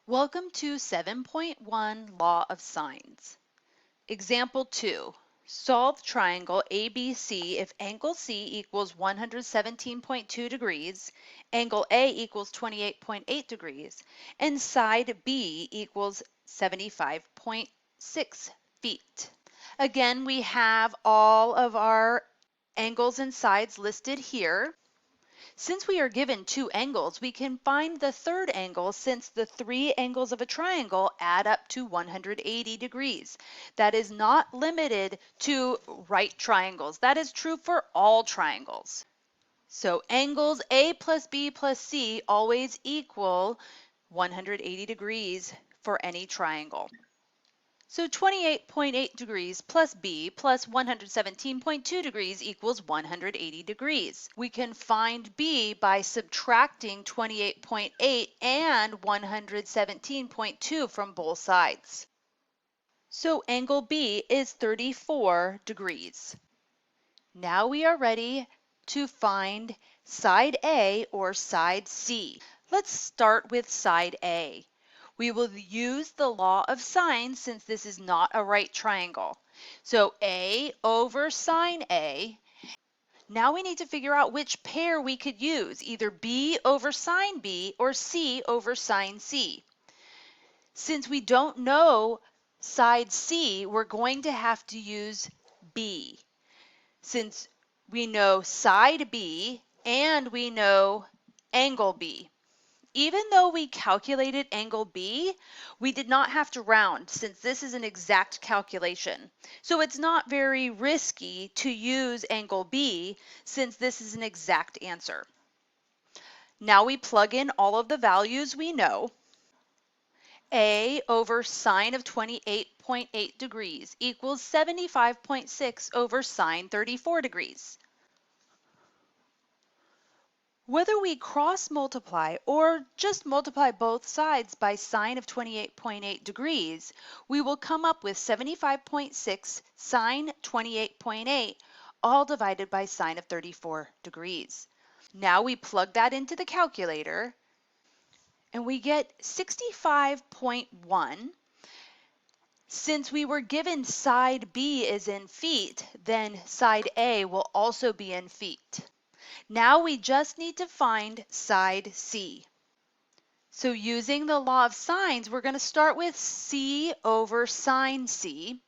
Welcome to 7.1 Law of Sines. Example 2. Solve triangle ABC if angle C equals 117.2 degrees, angle A equals 28.8 degrees, and side B equals 75.6 feet. Again, we have all of our angles and sides listed here. Since we are given two angles, we can find the third angle since the three angles of a triangle add up to 180 degrees. That is not limited to right triangles. That is true for all triangles. So angles A plus B plus C always equal 180 degrees for any triangle. So 28.8 degrees plus B plus 117.2 degrees equals 180 degrees. We can find B by subtracting 28.8 and 117.2 from both sides. So angle B is 34 degrees. Now we are ready to find side A or side C. Let's start with side A. We will use the law of sines since this is not a right triangle. So A over sine A. Now we need to figure out which pair we could use, either B over sine B or C over sine C. Since we don't know side C, we're going to have to use B. Since we know side B and we know angle B. Even though we calculated angle B, we did not have to round since this is an exact calculation. So it's not very risky to use angle B since this is an exact answer. Now we plug in all of the values we know. A over sine of 28.8 degrees equals 75.6 over sine 34 degrees. Whether we cross multiply or just multiply both sides by sine of 28.8 degrees, we will come up with 75.6 sine 28.8 all divided by sine of 34 degrees. Now we plug that into the calculator and we get 65.1. Since we were given side B is in feet, then side A will also be in feet. Now we just need to find side C. So using the law of sines, we're going to start with C over sine C.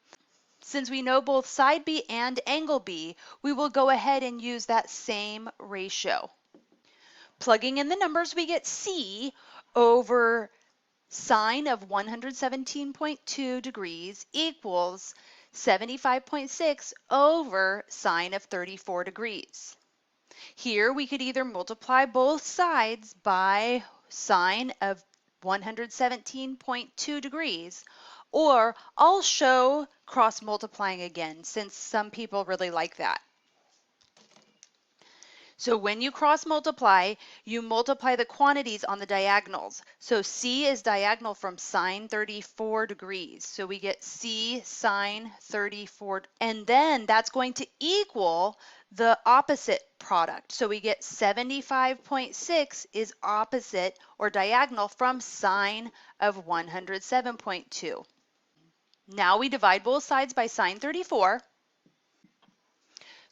Since we know both side B and angle B, we will go ahead and use that same ratio. Plugging in the numbers, we get C over sine of 117.2 degrees equals 75.6 over sine of 34 degrees. Here we could either multiply both sides by sine of 117.2 degrees, or I'll show cross multiplying again since some people really like that. So when you cross multiply, you multiply the quantities on the diagonals. So C is diagonal from sine 34 degrees. So we get C sine 34, and then that's going to equal the opposite product. So we get 75.6 is opposite or diagonal from sine of 107.2. Now we divide both sides by sine 34.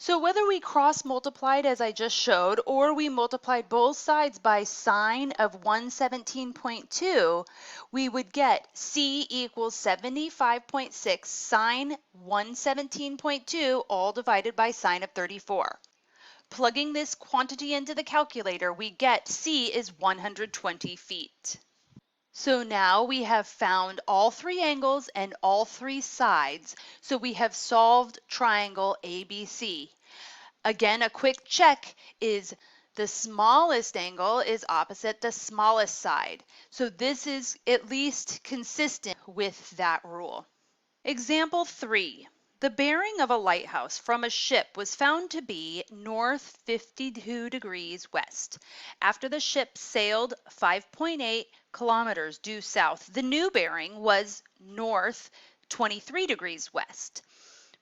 So whether we cross multiplied as I just showed, or we multiplied both sides by sine of 117.2, we would get C equals 75.6 sine 117.2 all divided by sine of 34. Plugging this quantity into the calculator, we get C is 120 feet. So now we have found all three angles and all three sides. So we have solved triangle ABC. Again, a quick check is the smallest angle is opposite the smallest side. So this is at least consistent with that rule. Example 3. The bearing of a lighthouse from a ship was found to be north 52 degrees west. After the ship sailed 5.8 kilometers due south, the new bearing was north 23 degrees west.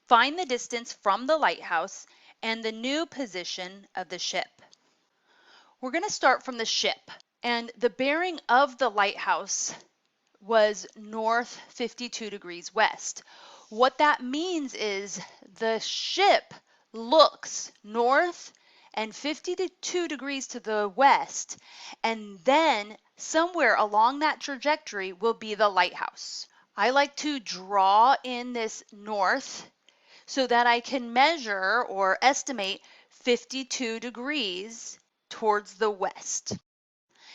Find the distance from the lighthouse and the new position of the ship. We're going to start from the ship, and the bearing of the lighthouse was north 52 degrees west. What that means is the ship looks north and 52 degrees to the west, and then somewhere along that trajectory will be the lighthouse. I like to draw in this north so that I can measure or estimate 52 degrees towards the west.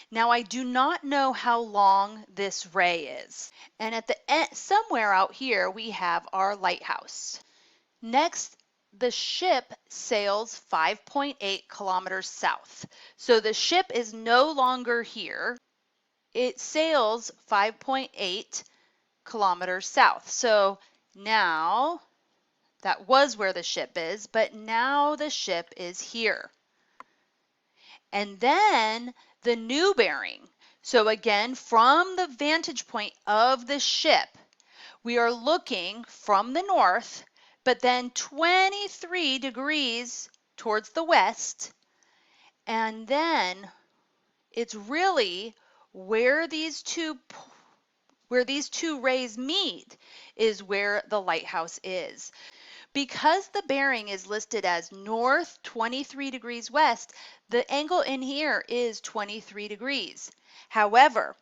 Now I do not know how long this ray is. And at the end, somewhere out here, we have our lighthouse. Next, the ship sails 5.8 kilometers south. So the ship is no longer here. It sails 5.8 kilometers south. So now that was where the ship is, but now the ship is here. And then the new bearing. So again, from the vantage point of the ship, we are looking from the north, but then 23 degrees towards the west. And then it's really where these two rays meet is where the lighthouse is. Because the bearing is listed as north 23 degrees west, the angle in here is 23 degrees. However,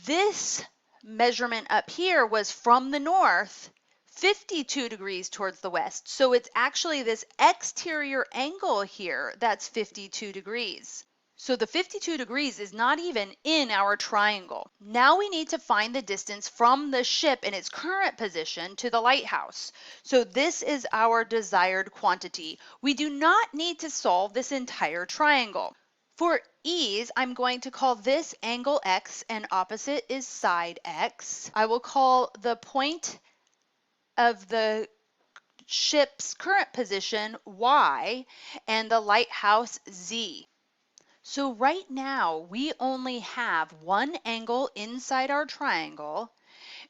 this measurement up here was from the north 52 degrees towards the west. So it's actually this exterior angle here that's 52 degrees. So the 52 degrees is not even in our triangle. Now we need to find the distance from the ship in its current position to the lighthouse. So this is our desired quantity. We do not need to solve this entire triangle. For ease, I'm going to call this angle X and opposite is side X. I will call the point of the ship's current position Y and the lighthouse Z. So right now we only have one angle inside our triangle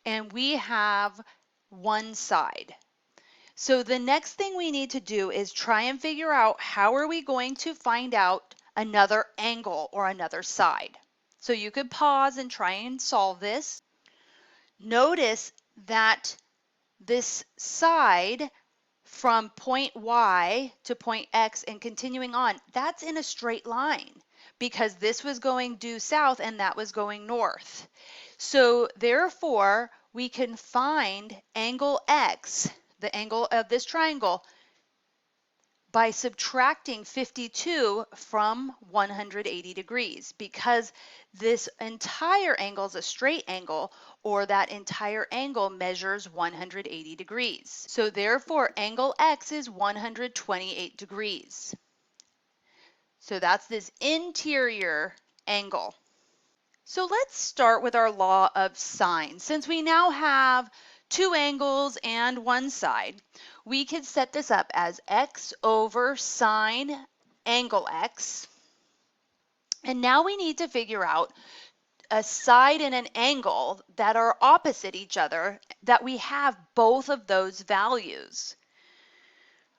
and we have one side. So the next thing we need to do is try and figure out how are we going to find out another angle or another side. So you could pause and try and solve this. Notice that this side from point Y to point X and continuing on, that's in a straight line because this was going due south and that was going north. So therefore, we can find angle X, the angle of this triangle, by subtracting 52 from 180 degrees because this entire angle is a straight angle, or that entire angle measures 180 degrees. So therefore angle X is 128 degrees. So that's this interior angle. So let's start with our law of sine. Since we now have two angles and one side, we could set this up as x over sine angle x. And now we need to figure out a side and an angle that are opposite each other, that we have both of those values.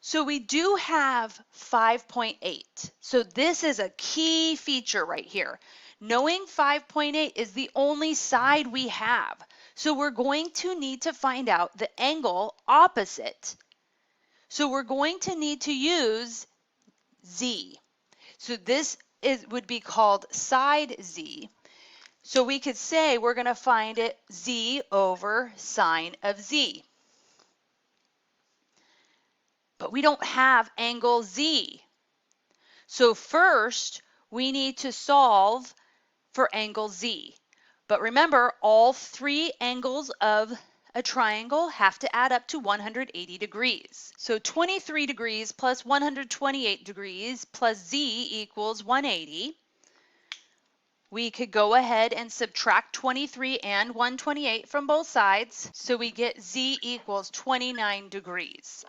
So we do have 5.8. So this is a key feature right here. Knowing 5.8 is the only side we have. So we're going to need to find out the angle opposite. So we're going to need to use Z. So this would be called side Z. So we could say we're going to find it Z over sine of Z. But we don't have angle Z. So first, we need to solve for angle Z. But remember, all three angles of a triangle have to add up to 180 degrees. So 23 degrees plus 128 degrees plus Z equals 180. We could go ahead and subtract 23 and 128 from both sides. So we get Z equals 29 degrees.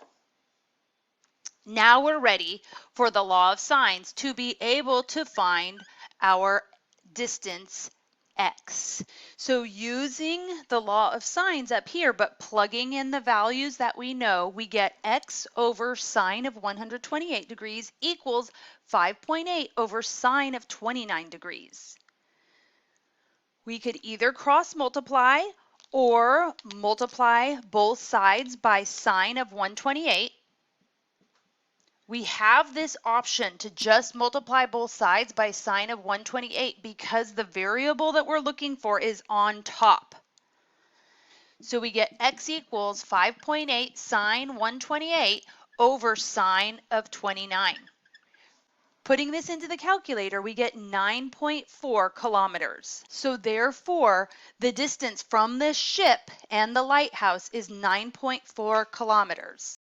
Now we're ready for the law of sines to be able to find our distance X. So using the law of sines up here, but plugging in the values that we know, we get X over sine of 128 degrees equals 5.8 over sine of 29 degrees. We could either cross multiply or multiply both sides by sine of 128. We have this option to just multiply both sides by sine of 128 because the variable that we're looking for is on top. So we get x equals 5.8 sine 128 over sine of 29. Putting this into the calculator, we get 9.4 kilometers. So therefore, the distance from the ship and the lighthouse is 9.4 kilometers.